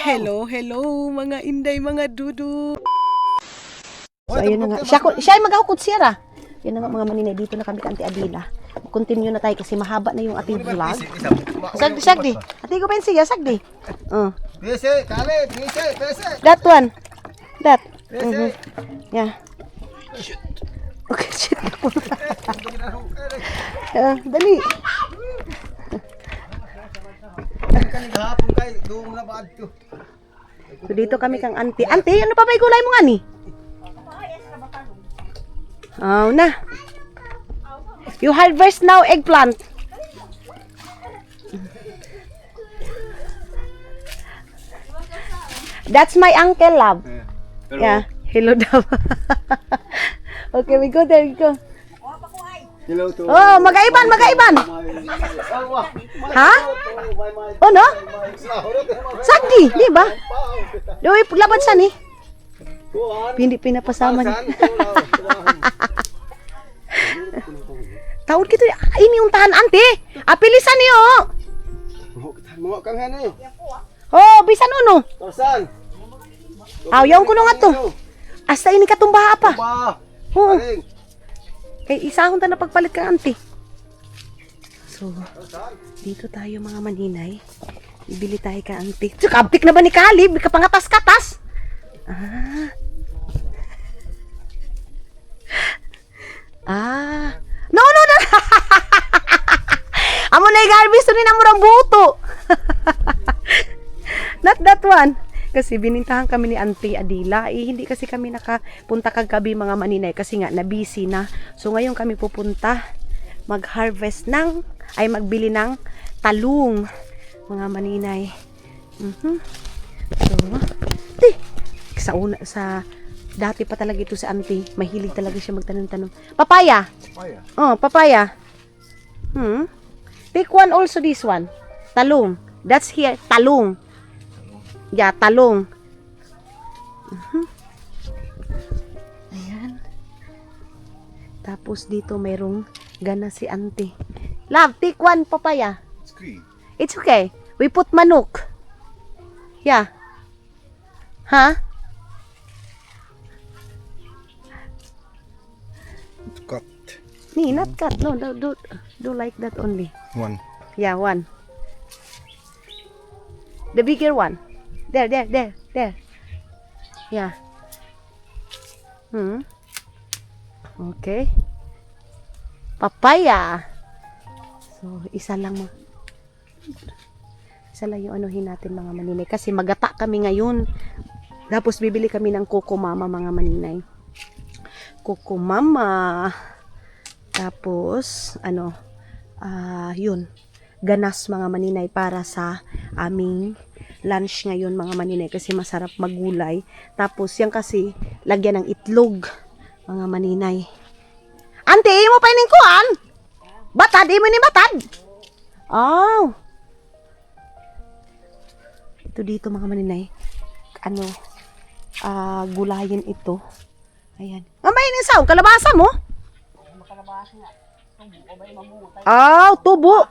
Hello, hello mga inday, mga dudu. So ayun na nga. Siya ay mag-aukod siya ra. Yan na nga mga maninay, dito na kami kay Auntie Adila. Continue na tayo kasi mahaba na yung ating vlog. Sagdi. Ati ko pensi ya, sagdi. Pese, kale, pese. That one. That. Yeah. Okay, shit. Dali. Kahapon kay doon na baad to. So dito kami kang auntie. Auntie, ano pa ba gulay mo nga ni? Oh, na. You harvest now eggplant. That's my uncle, love. Yeah. Hello daw. Okay, we go there, we go. Hello to. Oh, magaiban. Ha? Oh, no? Sagdi, di ba? Doy, paglabad sa ni. Hindi pinapasama ni. Taon kito, ini untahan ante. Apilisan niyo. Mo kang hanay. Oh, bisan uno. Tosan. Yung kuno nga to. Hasta ini katumbaha pa. Ba. Oo. Kay isahon ta na pagpalit kang ante. So, dito tayo mga maninay. Ibili tayo ka ante. Kabtik na ba ni Kalib? Kapangatas-katas. No. Amo na i-harvest ni na murang buto. Not that one. Kasi binintahan kami ni Auntie Adila. Hindi kasi kami nakapunta kagabi mga maninay kasi nga na-busy na. So ngayon kami pupunta mag-harvest magbili ng talong mga maninay. So, sa dati pa talaga ito si Auntie. Mahilig talaga siya magtanong-tanong. Papaya. Oh, papaya. Take one also this one. Talong. That's here. Talong. Yeah, talong. Ayan. Tapos dito mayroong gana si Auntie. Love, take one papaya. It's okay. We put manok. Yeah. Huh? Cut. Not cut. No, do like that only. One. Yeah, one. The bigger one. There. Yeah. Okay. Papaya. So, isa lang yung anuhin natin mga maninay. Kasi magata kami ngayon. Tapos bibili kami ng Coco Mama mga maninay. Coco Mama. Tapos, yun. Ganas mga maninay para sa aming lunch ngayon mga maninay. Kasi masarap magulay. Tapos, yan kasi, lagyan ng itlog mga maninay. Auntie, mo pa iningkuan? Batad, mo ni batad? Oh. Ito dito mga maninay. Gulayin ito. Ayan. May nisaw, kalabasa mo? Tubo.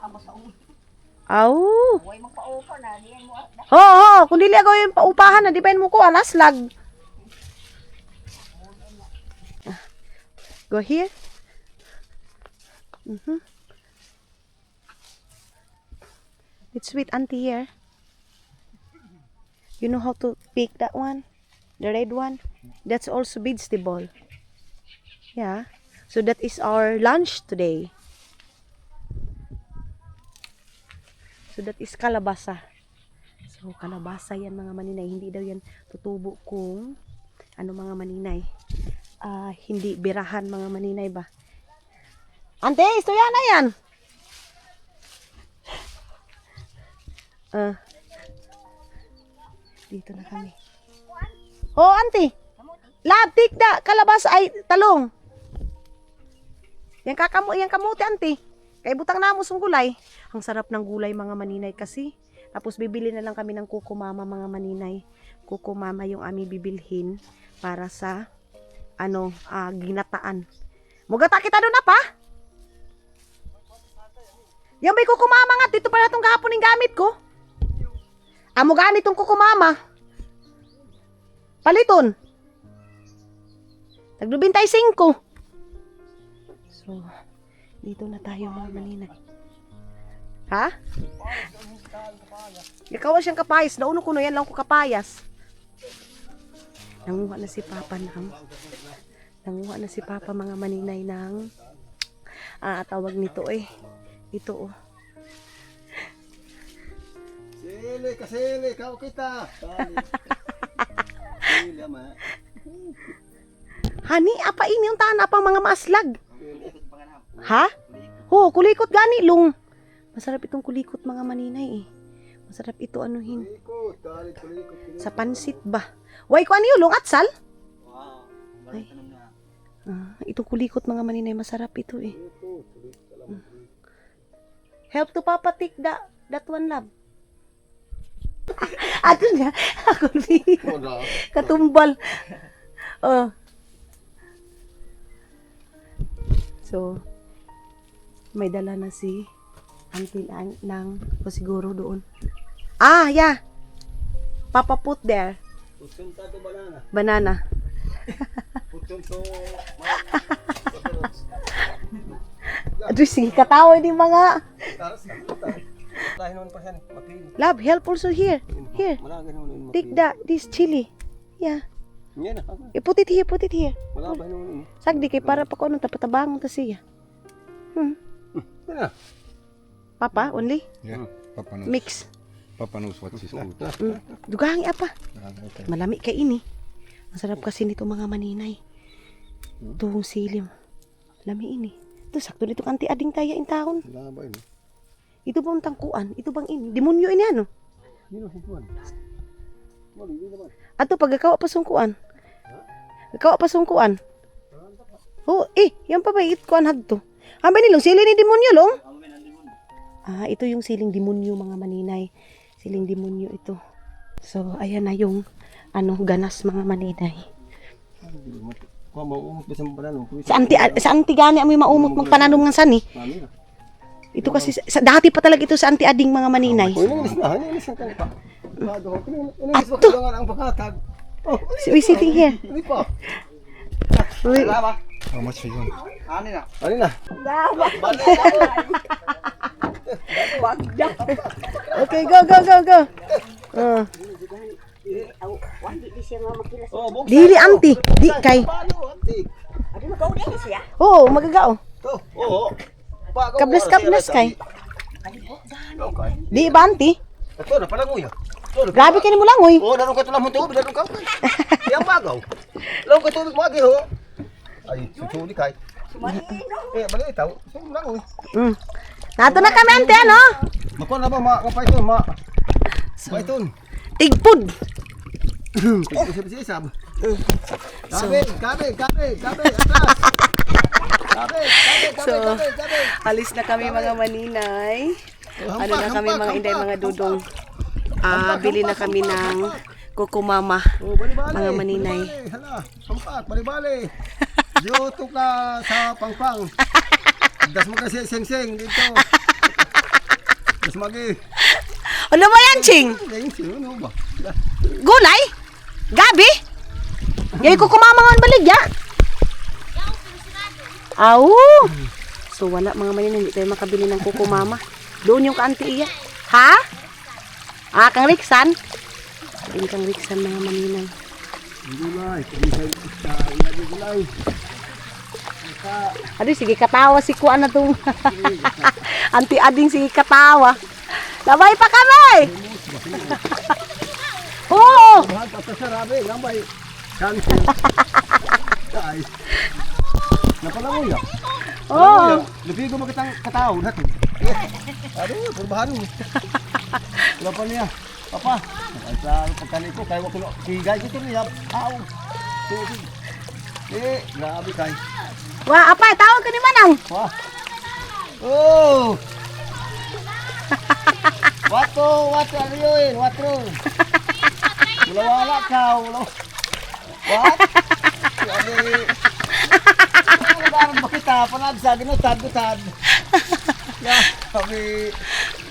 Kung dili ako yung paupahan na, di ba mo ko, lag. Go here. It's sweet auntie here. You know how to pick that one? The red one? That's also vegetable. Yeah. So that is our lunch today. So that is kalabasa. So kalabasa yan mga maninay. Hindi daw yan tutubo kung mga maninay. Hindi birahan mga maninay ba? Ante, ito yan. Dito na kami. Oh, auntie. Labtik da, kalabasa ay talong. Yan kamuti, auntie. Kay butang na mo sung gulay. Ang sarap ng gulay mga maninay kasi. Tapos bibili na lang kami ng Coco Mama mga maninay. Coco Mama yung aming bibilhin para sa ginataan. Mugata kita doon na pa? Yung may Coco Mama nga, dito pala itong kahapon yung gamit ko. Amo gani tong kuko mama. Paliton. Naglubintay 5. So, dito na tayo mga maninay. Ha? Ikaw siyang kapayas. Nauno ko na yan lang ko kapayas. Nanguha na si Papa mga maninay ng tawag nito ito Kasili, kau kita. Sili, ama. Hani, apa ini yung tanah pang mga maaslag? Ha? Ho, kulikot gani lung. Masarap itong kulikot mga maninay Masarap ito anuhin. Sa pansit ba? Way ko ano yun, lung atsal? Ay. Itong kulikot mga maninay, masarap ito Help to Papa take that one, love. Ato niya, ako katumbal. So, may dala na si auntie ng siguro doon. Yeah. Papa put there. Putun tato banana. Banana. Putun to. Aduh, sige katawa din mga. Dahil naman pa siya mapili. Love, help also here. Here. Malagay naman Take this chili. Yeah. Yan na. Put it here, put it here. Malabay naman Sagdi kay para pa ko nung tapatabang ta siya. Yan na. Papa, only? Yeah, Papa knows. Mix. Papa knows what is good. Dugangi apa? Okay. Malami kay ini. Masarap kasi nito mga maninay. Tuhong silim. Lami ini. Ito sakto nito kanti ading taya in taon. Malabay no. Ito bang tangkuan? Ito bang ini? Demonyo ini ano? Yun ang sintuan. Wala, hindi naman. Ato pag ikaw pasungkuan. Ikaw pasungkuan. Yan pa ba kuan hadto? Ambay nilong siling ni demonyo long. Ito yung siling demonyo mga maninay. Siling demonyo ito. So, ayan na yung ganas mga maninay. Kung maumot ba sa banana? Sa anti gani amoy maumot magpananom ng sani. Mami na. Ito kasi dati pa talaga ito sa anti ading mga maninay. Inis na ka. Inis ba ang pakatag? We sitting here. Hindi pa. Uy. How much are you on? Ano na? Okay, go. Dili anti, di kay. Magagao. Kablas kay. Di ba anti? Ito na pala nguya. Grabe ka ni mo lang, oy. Naroon ka ito lang mo tubig, naroon ka. Yang bagaw. Naroon ka tubig mo agi ho. Ay, susuli kay. Balik itaw. Sumo lang uy. Nato na kami ante ano? Makuha na ba mapaiton Mapaiton. Tigpud. Isab. Gabi, atras. So, alis na kami mga maninay. Ano na kami mga inday mga dudong. Bili na kami ng kukumama. Mga maninay. Hala, hampak, bali-bali. Dito ka sa pangpang. Das mo kasi seng-seng dito. Das magi. Ano ba yan, Ching? Ano ba? Gulay? Gabi? Yay kukumama ngon baligya? So wala mga maninay, hindi tayo makabili ng kukumama. Doon yung ka-auntie iya. Ha? Kang Riksan? Doon kang Riksan mga maninay. Gulay. Gulay. Aduh, sige katawa si Kuan na itong auntie ading sige katawa. Labay pa kami! Oo! Mahal pa sa sarabi, lambay. Ay. Napalangoy ah. Oo! Lupigo mo kitang katao natin. Aduh, purbahan mo. Wala pa niya. Papa, ay sa pagkanin ko, kaya wakulo. Higay ko ito niya. Tubig. Grabe kay. Wah, apa? Tawag ka ni Manang. Wah. Oh. Wato ano yun? Watro. Wala ka. What? Sabi. Nagaran ba kita? Panagsa, ginutad. Sabi.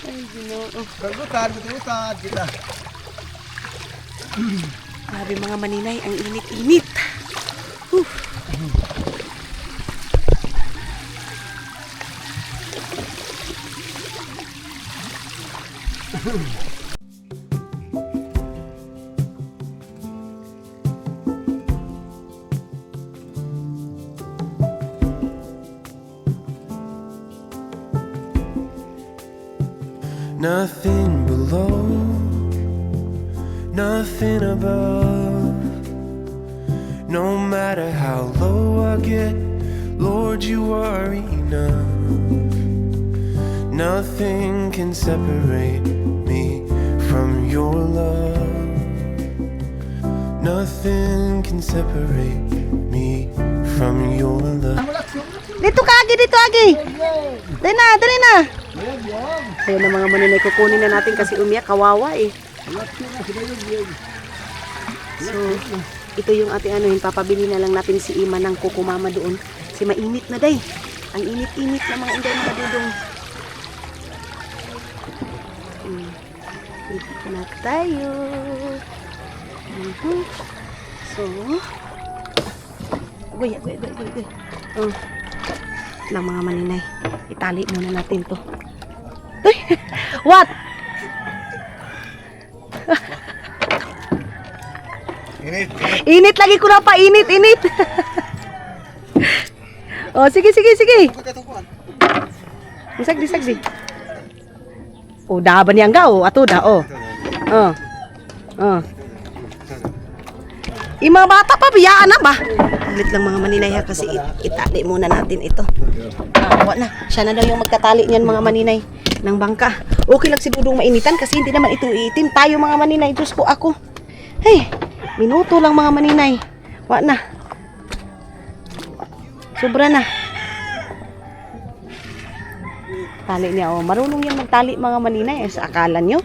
Ay, ginoo. Gutad kita. Grabe mga maninay, ang init-init. Whew. Nothing below, nothing above. No matter how low I get, Lord, you are enough. Nothing can separate me from your love. Nothing can separate me from your love. Dito ka, Agi, dito, Agi. Dali na, dali na. Ayun na mga maninay, kukunin na natin kasi umiyak, kawawa eh. So, ito yung ating anuhin, papabili na lang natin si Ima ng Coco Mama doon. Si mainit na day. Ang init-init na mga inday mga dudong. Dito na tayo. So, Uy. Lang mga maninay. Itali muna natin to. Uy! What? Init lagi ko na pa. Init. Oh, sige. Disagdi. Oh, daban yang ga oh. Ato da oh. Yung mga bata pa, biyaan na ba? Ulit lang mga maninay ha, kasi itali muna natin ito. Wala na. Siya na daw yung magtatali niyan mga maninay ng bangka. Okay lang si Dudong mainitan kasi hindi naman ito iitim. Tayo mga maninay, Diyos ko ako. Hey, minuto lang mga maninay. Wala na. Sobra na. Tali niya, oh. Marunong yan magtali mga maninay. Sa akala nyo,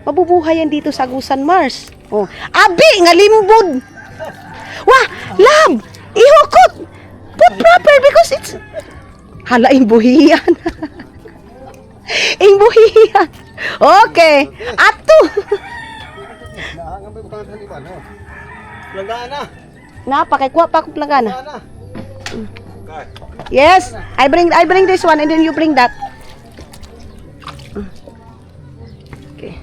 mabubuhay yan dito sa Agusan, Mars. Oh. Abi, nga limbod! Wah, lab! Ihukot! Put proper because it's... Hala, imbuhiyan. Imbuhiyan. Okay. Ato. Planggana. Napakikuha pa akong planggana. Yes, I bring this one and then you bring that. Okay.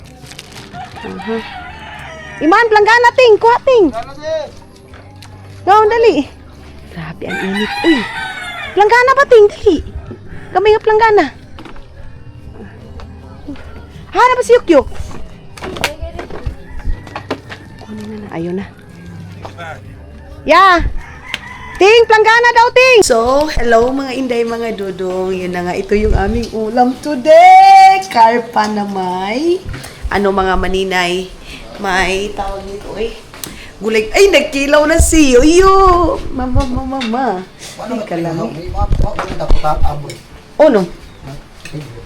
Iman, planggana ting, kuha ting. Gawon dali. Grabe ang init. Uy. Planggana ba ting dali? Kami nga planggana. Hana ba si Yukyuk? Ayun na. Yeah. Ting, planggana daw ting. So, hello mga inday, mga dudong. Yun na nga, ito yung aming ulam today. Karpa na may mga maninay. May tawag nito eh. Gulay. Ay, nagkilaw na si Yoyo. Mama. Teka lang. Oh, no.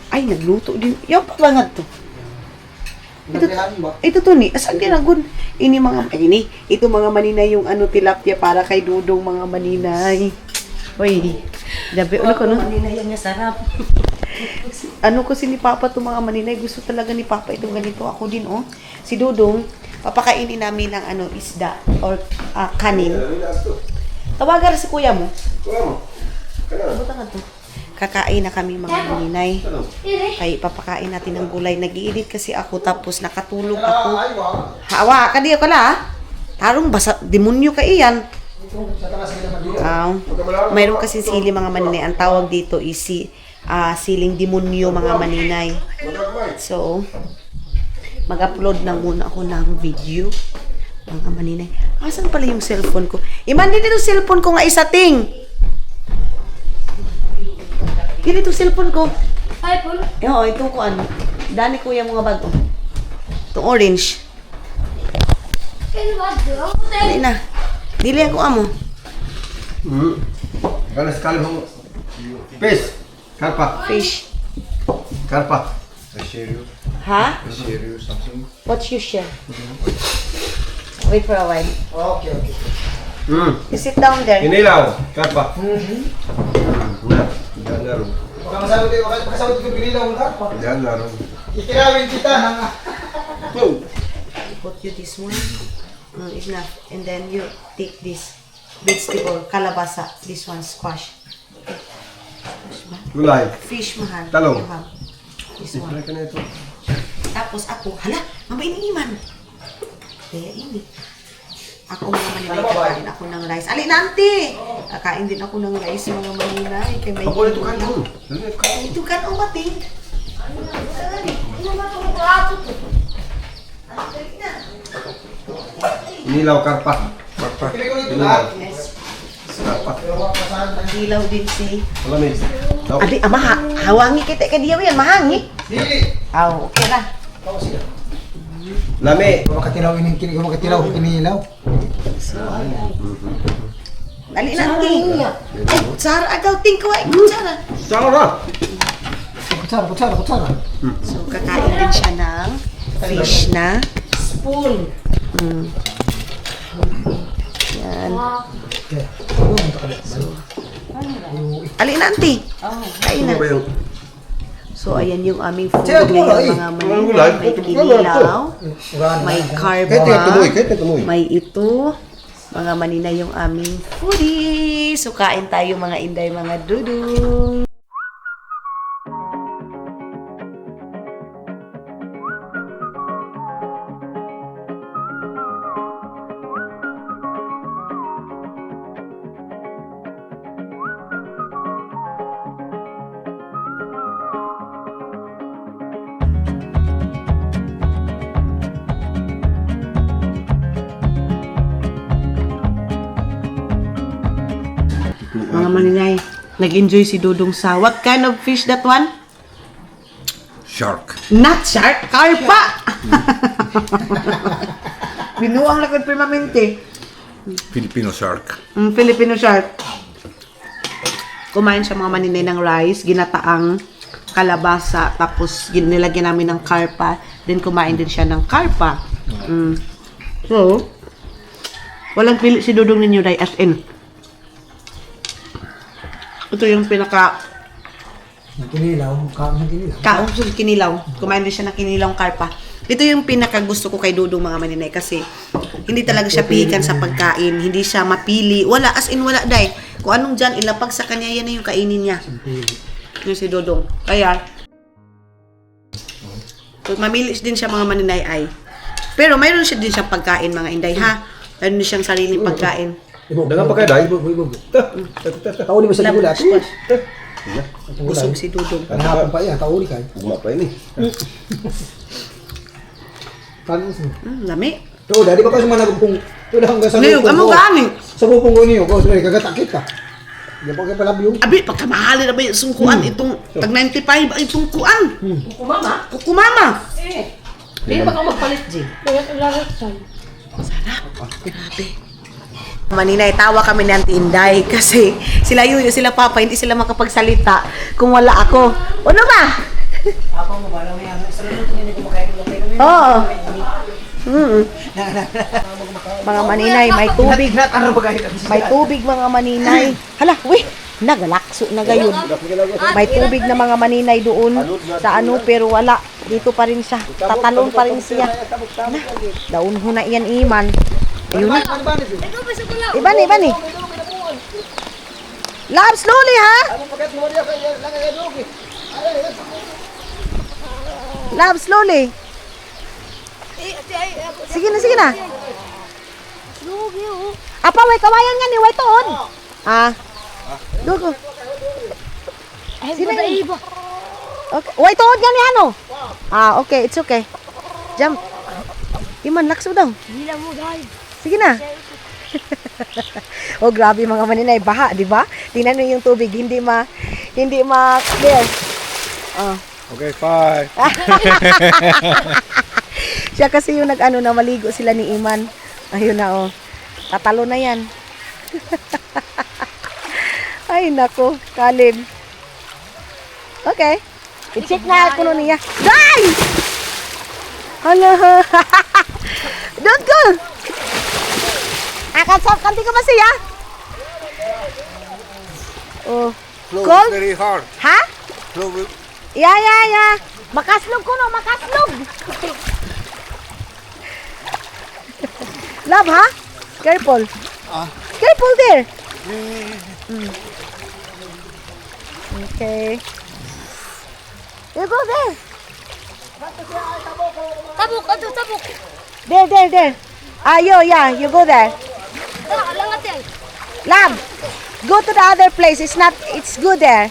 Ay, nagluto din. Yan pa ba nga to? Ito to ni. Asan din agun? Ito mga maninay yung tilapia para kay Dudong mga maninay. Uy. Dabi, ko no? Maninay yan nga sarap. Ko si ni Papa to mga maninay. Gusto talaga ni Papa itong ganito. Ako din, oh. Si Dudong, papakainin namin ng isda or kanin. Tawagan si kuya mo. Buta to. Kakain na kami mga maninay. Kaya papakain natin ng gulay. Nag-i-edit kasi ako tapos nakatulog ako. Hawa ka diyo ka la. Tarong basa demonyo ka iyan. Mayroon kasi sili mga maninay. Ang tawag dito is siling demonyo mga maninay. So, mag-upload na muna ako ng video. Mga maninay. Asan pala yung cellphone ko? Iman din ito cellphone ko nga isa ting. Dili ito cellphone ko. iPhone? Oo, ito ko Dani kuya mga bago. Itong orange. Dili na. Dili ako amo. Kalau sekali mau fish, karpa. Fish. Karpa. I share you. Ha? I share you something. What's your share? Wait for a while. Oke. You sit down there. Inilaw, karpa. Jangan larong. Makasawit ko pinilaw ng karpa. Jangan larong. Ikirawin kita ng... Put you this one. Enough. And then you take this vegetable, kalabasa. This one, squash. Gulay. Fish, mahal. Talong. You have this one. Gulay ka na ito. Tapos ako, hala, mamay ni Iman. Kaya ini. Ako mga maninay, kakain ako ng rice. Alin, auntie! Kakain din ako ng rice, mga maninay. Kaya may Ako ito kain doon. ito kan o mating. Inilaw karpa. Karpa. Inilaw. Yes. Karpa. Dilaw din si... Malamig. Daw. Adi, ama, hawangi kita ka diyaw yan, mahangi. Aw, okay na. Lami. Makatilaw ini kini makatilaw kinilaw. Dali na, auntie. Ay, kutsara, agaw, tingko ay, kutsara. Sarap. Kutsara. So, kakain din siya ng fish na spoon. Yan. Okay. Alin na, auntie. Kain na. Ano ba yung... So, ayan yung aming food Tiyo, ngayon, tuloy. mga maninay. May kinilaw, may Kahit na tumoy. may ito. Mga maninay yung aming foodie. So, kain tayo mga inday, mga dudong. Mga maninay, nag-enjoy si Dudong sa what kind of fish that one? Shark. Not shark, karpa! Binuang lakad permanente. Filipino shark. Filipino shark. Kumain siya mga maninay ng rice, ginataang kalabasa, tapos nilagyan namin ng karpa, then kumain din siya ng karpa. So, walang pili si Dudong ninyo, day, as in. Ito yung pinaka Kinilaw. kaong sa kinilaw. Kumain din siya ng kinilawang karpa. Ito yung pinaka gusto ko kay Dudong mga maninay kasi hindi talaga siya pihikan sa pagkain. Hindi siya mapili. Wala, as in wala, day. Kung anong dyan, ilapag sa kanya, yan na yung kainin niya. Yung si Dudong. Kaya, mamili din siya mga maninay ay. Pero mayroon siya din siyang pagkain mga inday ha. Mayroon din siyang sariling pagkain. Dagan pa kayo, day? Tauli mo sa gulat. Busog si Dudong. Kanahapon pa yan, tauli kay. Guma pa ini. Lami. To, dadi ba kasi managpong to lang sa Ngayon, amo gani. Sa bupong ko niyo, ko sa kagatakit ka. Di ba kay palabyo? Abi, pagkamahali na ba yung sungkuan itong tag 95 ay sungkuan. Kukumama? Kukumama. Hindi ba ka magpalit, Jay? Grabe. Maninay, tawa kami ni Auntie Inday kasi sila Yuyo, sila Papa, hindi sila makapagsalita kung wala ako. Ano ba? Oo. Mga maninay, may tubig. May tubig mga maninay. Hala, weh, nagalakso na gayon. May tubig na mga maninay doon sa ano pero wala. Dito pa rin siya. Tatalon pa rin siya. Na, daun ho na iyan iman. Ayun na. Iban. Love, slowly ha? Love, slowly. Sige na. Apa, way kawayan nga ni way tuod. Ah. Dugo. Sige na. Okay. Way tuod nga ni ano? Ah, okay, it's okay. Jump. Iman, lakso daw. Sige na. Oh, grabe mga maninay, baha, di ba? Tingnan mo yung tubig, hindi clear. Oh. Okay, bye. Siya kasi yung nag-ano na maligo sila ni Iman. Ayun na oh. Tatalo na yan. Ay nako, Kalib. Okay. I-check na kuno niya. Day! Hala. Don't go. Kanti ko ba siya? Oh. Cold? Very hard. Ha? Flow will... Yeah. Makaslog ko no, makaslog. Love, ha? Careful. Careful there. Okay. You go there. Tabuk, ato, tabuk. There. Yeah, you go there. Tara, langat yan. Love, go to the other place. It's good there.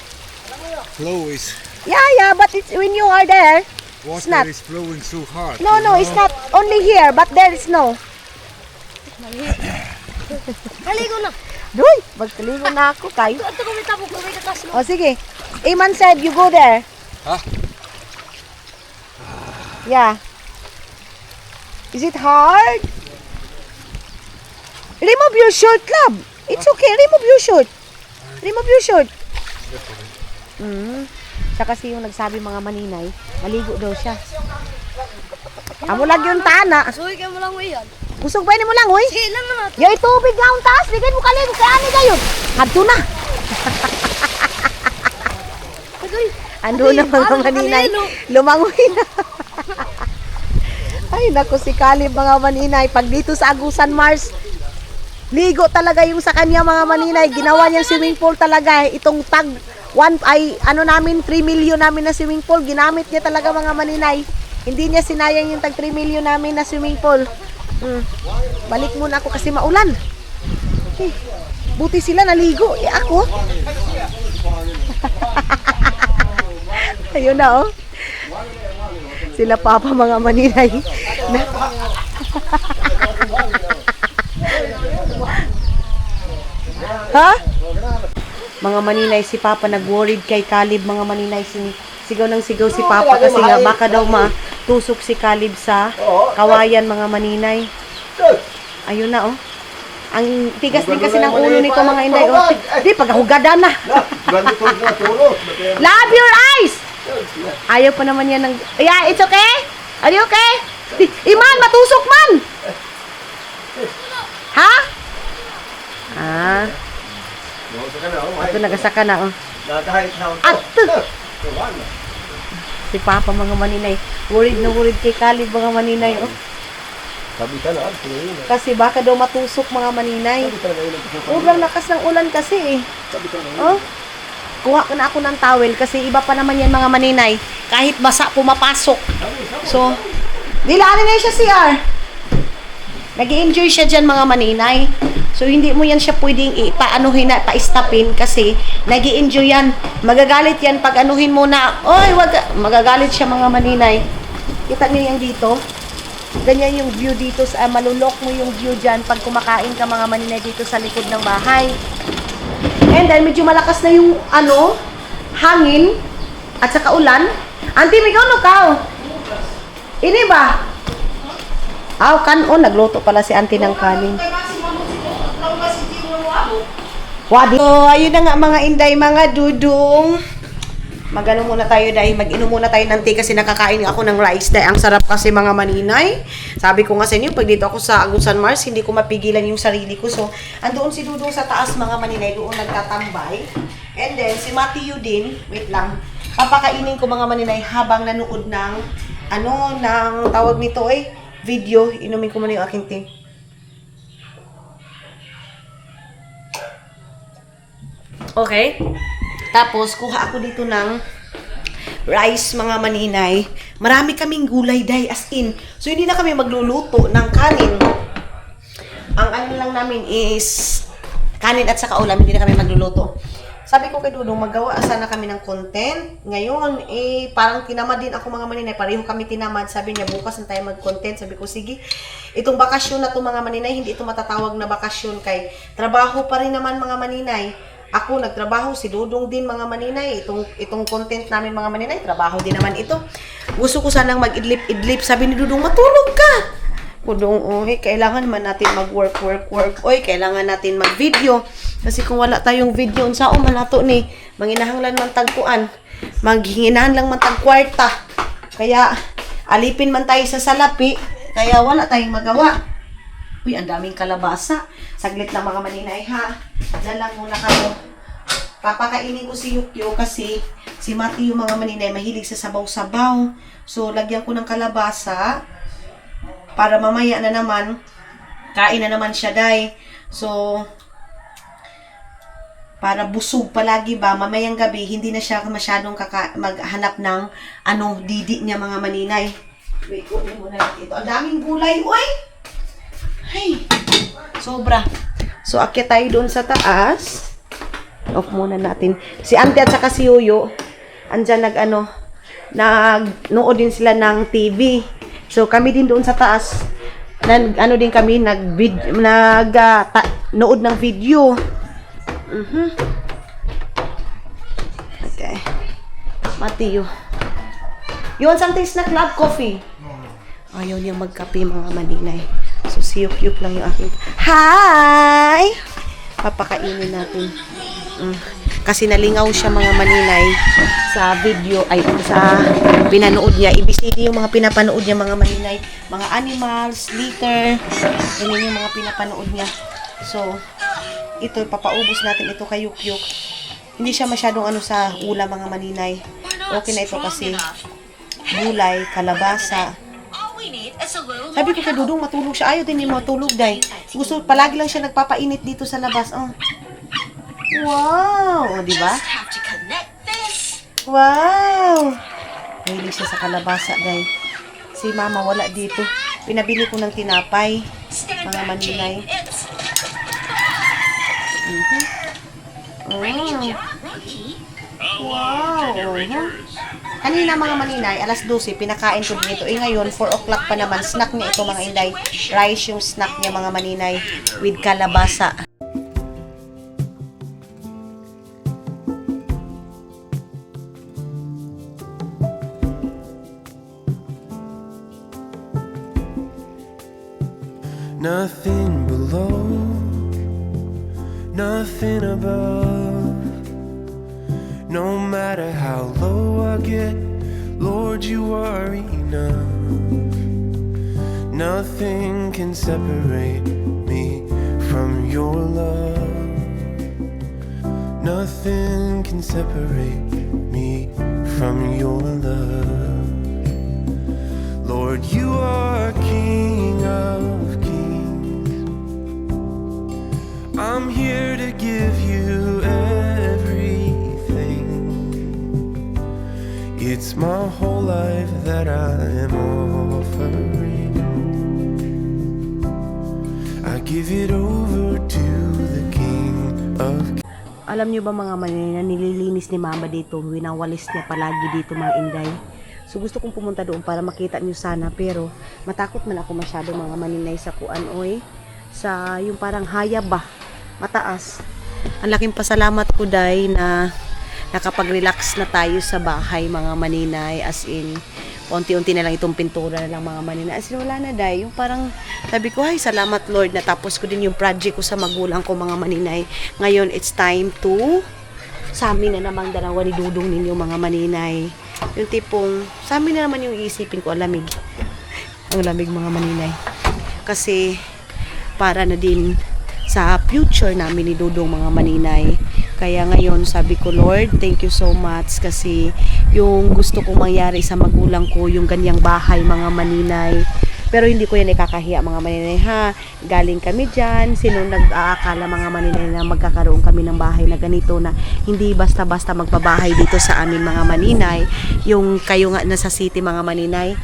Flow is Yeah, but it's when you are there, it's not. is flowing so hard. No, it's not only here, but there is no. Naligo na. Doy, magkaligo na ako kay. Ito kami tabuk, may kakas mo. O sige. Iman said you go there. Huh? Yeah. Is it hard? Remove your shirt, love. It's okay. Remove your shirt. Remove your shirt. Siya kasi yung nagsabi mga maninay, maligo daw siya. Amo lang yung tana. Suwi kayo mo lang mo yan. Kusog pa mo lang, hoy. Sige lang naman. Yoy, tubig nga ang taas. Bigay mo kaligo. Kaya ani kayo. Hadto na. Ando na mga maninay. Lumangoy na. Ay, naku si Caleb mga maninay. Pag dito sa Agusan Mars, ligo talaga yung sa kanya mga maninay. Ginawa niyang swimming pool talaga. Itong tag 3 million namin na swimming pool. Ginamit niya talaga mga maninay. Hindi niya sinayang yung tag 3 million namin na swimming pool. Balik muna ako kasi maulan. Buti sila naligo. Ako? Ayun na, oh. Sila papa mga maninay. Ha? Mga maninay, si papa nag-worried kay Caleb. Mga maninay, sigaw ng sigaw si papa kasi nga baka daw matusok si Caleb sa kawayan mga maninay. Ayun na, oh. Ang tigas din kasi ng ulo nito mga inday. Oh. Di, pagkahugadan na. Love your eyes! Ayaw pa naman yan ng... Yeah, it's okay? Are you okay? Iman, matusok man! Ha? Ato, nagasaka na, oh. Ato! Si Papa mga maninay. Worried na worried kay Caleb mga maninay, oh. Kasi baka daw matusok mga maninay. Sobrang lakas ng ulan kasi, eh. Oh? Kuha na ako ng towel kasi iba pa naman yan mga maninay. Kahit basa pumapasok. So, dilaanin na siya CR. Nag-i-enjoy siya dyan mga maninay. So, hindi mo yan siya pwedeng ipaanuhin na, pa-stopin kasi nag-i-enjoy yan. Magagalit yan pag anuhin mo na, oy, wag, magagalit siya mga maninay. Kita niyo yan dito. Ganyan yung view dito. Malulok mo yung view dyan pag kumakain ka mga maninay dito sa likod ng bahay. And then, medyo malakas na yung, hangin at saka ulan. Auntie, may gano ka? Ini ba? Kanon. Nagluto pala si auntie ng kanin. Wadi. So, ayun na nga mga inday, mga dudong. Mag-ano muna tayo dahil mag-inom muna tayo ng tea kasi nakakain ako ng rice dahil ang sarap kasi mga maninay. Sabi ko nga sa inyo, pag dito ako sa Agusan Mars, hindi ko mapigilan yung sarili ko. So, andoon si Dudong sa taas mga maninay, doon nagtatambay. And then, si Matthew din, wait lang, papakainin ko mga maninay habang nanood ng, ng tawag nito video. Inumin ko muna yung aking tea. Okay. Tapos, kuha ako dito ng rice, mga maninay. Marami kaming gulay, day, as in. So, hindi na kami magluluto ng kanin. Ang lang namin is kanin at saka ulam. Hindi na kami magluluto. Sabi ko kay Dudong, magawa sana kami ng content. Ngayon, parang tinamad din ako mga maninay. Pareho kami tinamad. Sabi niya, bukas na tayo mag-content. Sabi ko, sige. Itong bakasyon na to mga maninay, hindi ito matatawag na bakasyon kay trabaho pa rin naman mga maninay. Ako nagtrabaho, si Dudong din mga maninay. Itong content namin mga maninay, trabaho din naman ito. Gusto ko sanang mag-idlip-idlip. Sabi ni Dudong, matulog ka! Dudong, kailangan man natin mag-work. Oy, kailangan natin mag-video. Kasi kung wala tayong video, unsao man nato ni, manginahanglan man tagkuan. Maghinginahan lang man tagkwarta. Kaya, alipin man tayo sa salapi. Kaya wala tayong magawa. Uy, ang daming kalabasa. Saglit lang mga maninay ha. Dalang muna kayo. Papakainin ko si Yukyo kasi si Mati yung mga maninay mahilig sa sabaw-sabaw. So, lagyan ko ng kalabasa para mamaya na naman kain na naman siya, day. So, para busog palagi ba, mamayang gabi, hindi na siya masyadong maghanap ng didi niya mga maninay. Wait, kunin muna natin ito. Ang daming gulay, uy! Ay, sobra. So, akyat tayo doon sa taas. Off muna natin. Si Auntie at saka si Yuyo, andyan nagnood din sila ng TV. So, kami din doon sa taas, din kami, nood ng video. Okay. Matthew. You want something snack, love? Coffee? Ayaw niyang magkape, mga maninay. So, siyok-yuk lang yung aking... Hi! Papakainin natin. Kasi nalingaw siya, mga maninay, sa video, sa pinanood niya. Ibisidi yung mga pinapanood niya, mga maninay. Mga animals, litter. Ganyan yung mga pinapanood niya. So, ito, papaubos natin ito kay Yuk-Yuk. Hindi siya masyadong sa ulam, mga maninay. Okay na ito kasi gulay, kalabasa. Sabi ko kay Dudong, matulog siya. Ayaw din yung matulog, day. Palagi lang siya nagpapainit dito sa labas. Oh. Wow! O, diba? Wow! Mahilig siya sa kalabasa, day. Si mama wala dito. Pinabili ko ng tinapay, mga maninay. Wow! Kanina, mga maninay, alas 12, pinakain ko dito. Ngayon, 4 o'clock pa naman. Snack niya ito, mga inday. Rice yung snack niya, mga maninay, with kalabasa. Nothing below, nothing above. No matter how low I get, Lord, you are enough. Nothing can separate me from your love. Nothing can separate me from your love. Lord, you are King of kings. I'm here to give you everything. It's my whole life that I am offering. I give it over to the King of kings. Alam niyo ba, mga maninay, nililinis ni mama dito, winawalis niya palagi dito, mga inday. So gusto kong pumunta doon para makita niyo sana, pero matakot man ako masyado, mga maninay, sa sa yung parang hayab ba, mataas. Ang laking pasalamat ko, day, na nakapag-relax na tayo sa bahay, mga maninay, as in unti-unti na lang itong pintura na lang, mga maninay. As in, wala na, day. Yung parang sabi ko, ay, salamat Lord, natapos ko din yung project ko sa magulang ko, mga maninay. Ngayon, it's time to sa amin na namang dalawa ni Dudong ninyo, mga maninay. Yung tipong, sa amin na naman yung iisipin ko, ang lamig. Ang lamig, mga maninay. Kasi, para na din sa future namin ni Dudong, mga maninay. Kaya ngayon, sabi ko, Lord, thank you so much. Kasi, yung gusto kong mangyari sa magulang ko, yung ganyang bahay, mga maninay. Pero hindi ko yan ikakahiya, mga maninay, ha. Galing kami dyan. Sino nag-aakala, mga maninay, na magkakaroon kami ng bahay na ganito, na hindi basta-basta magpabahay dito sa amin, mga maninay. Yung kayo nga nasa city, mga maninay,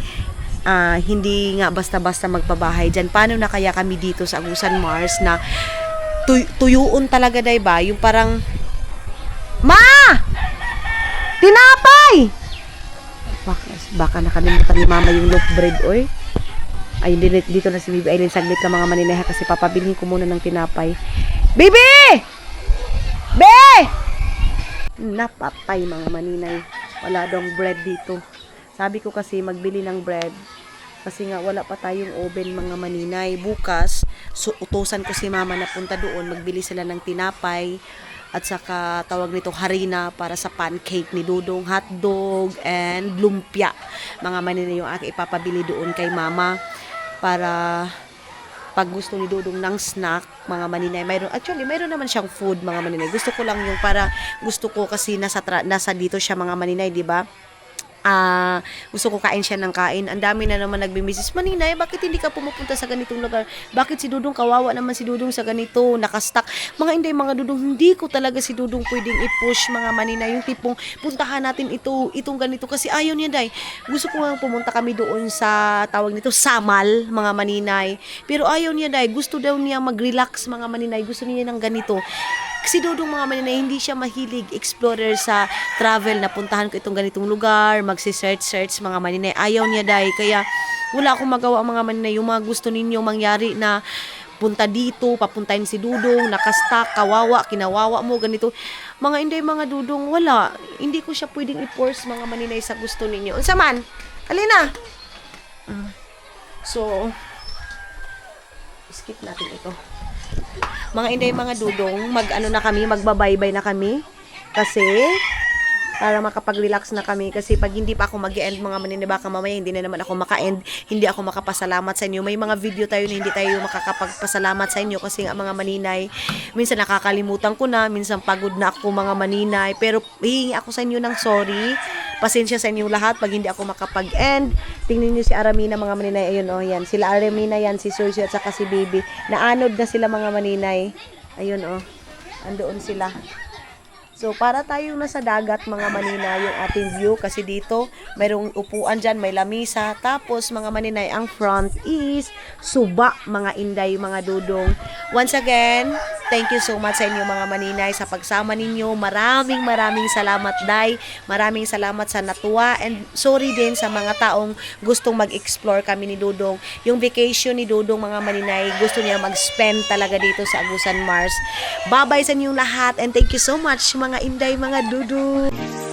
hindi nga basta-basta magpabahay dyan. Paano na kaya kami dito sa Agusan, Mars, na tuyuon talaga, diba? Yung parang, Ma! Tinapay! Baka nakalimutan ni mama yung loaf bread, oy. Ay, dito na si Bibi Aileen, saglit ka, mga maninay, kasi papabiling ko muna ng tinapay. Bibi! Be! Napatay, mga maninay. Wala daw bread dito. Sabi ko kasi magbili ng bread. Kasi nga wala pa tayong oven, mga maninay. Bukas, so utusan ko si mama na punta doon. Magbili sila ng tinapay. At saka tawag nito harina para sa pancake ni Dudong, hotdog, and lumpia. Mga maninay, yung aking ipapabili doon kay mama. Para pag gusto ni Dudong ng snack, mga maninay, mayroon naman siyang food, mga maninay. Gusto ko lang yung para, gusto ko kasi nasa dito siya, mga maninay, di ba? gusto ko kain siya ng kain. Ang dami na naman nagbi-message, Maninay, bakit hindi ka pumupunta sa ganitong lugar? Bakit si Dudong, kawawa naman si Dudong sa ganito, nakastuck. Mga Inday, mga Dudong, hindi ko talaga si Dudong pwedeng i-push, mga Maninay, yung tipong puntahan natin itong ganito, kasi ayaw niya, Day. Gusto ko nga pumunta kami doon sa tawag nito, Samal, mga Maninay. Pero ayaw niya, Day. Gusto daw niya mag-relax, mga Maninay. Gusto niya ng ganito. Si Dudong, mga Maninay, hindi siya mahilig explorer sa travel na puntahan ko itong ganitong lugar, magsi-search mga Maninay. Ayaw niya, Day. Kaya wala akong magawa, mga Maninay. Yung mga gusto ninyo mangyari na punta dito, papuntahin si Dudong, nakastak, kawawa, kinawawa mo, ganito. Mga Inday, mga Dudong, wala. Hindi ko siya pwedeng i-force, mga Maninay, sa gusto ninyo. Unsa man? Alina! So, skip natin ito. Mga Inday, mga Dudong, magbabaybay na kami. Kasi, para makapag-relax na kami. Kasi pag hindi pa ako mag-end, mga Maninay, baka mamaya hindi na naman ako maka-end. Hindi ako makapasalamat sa inyo. May mga video tayo na hindi tayo makakapagpasalamat sa inyo. Kasi nga, mga Maninay, minsan nakakalimutan ko na. Minsan pagod na ako, mga Maninay. Pero hihingi ako sa inyo ng sorry. Pasensya sa inyong lahat pag hindi ako makapag-end. Tingnan niyo si Aramina, mga Maninay. Ayun, oh, yan. Sila Aramina yan, si Susie at saka si Baby. Naanod na sila, mga Maninay. Ayun, oh. Andoon sila. So, para tayong nasa dagat, mga Maninay, yung ating view. Kasi dito, mayroong upuan dyan, may lamisa. Tapos, mga Maninay, ang front is suba, mga Inday, mga Dudong. Once again, thank you so much sa inyo, mga Maninay, sa pagsama ninyo. Maraming salamat, Day. Maraming salamat sa natuwa. And sorry din sa mga taong gustong mag-explore kami ni Dudong. Yung vacation ni Dudong, mga Maninay, gusto niya mag-spend talaga dito sa Agusan, Mars. Bye-bye sa inyong lahat. And thank you so much, mga Inday, mga Dudong.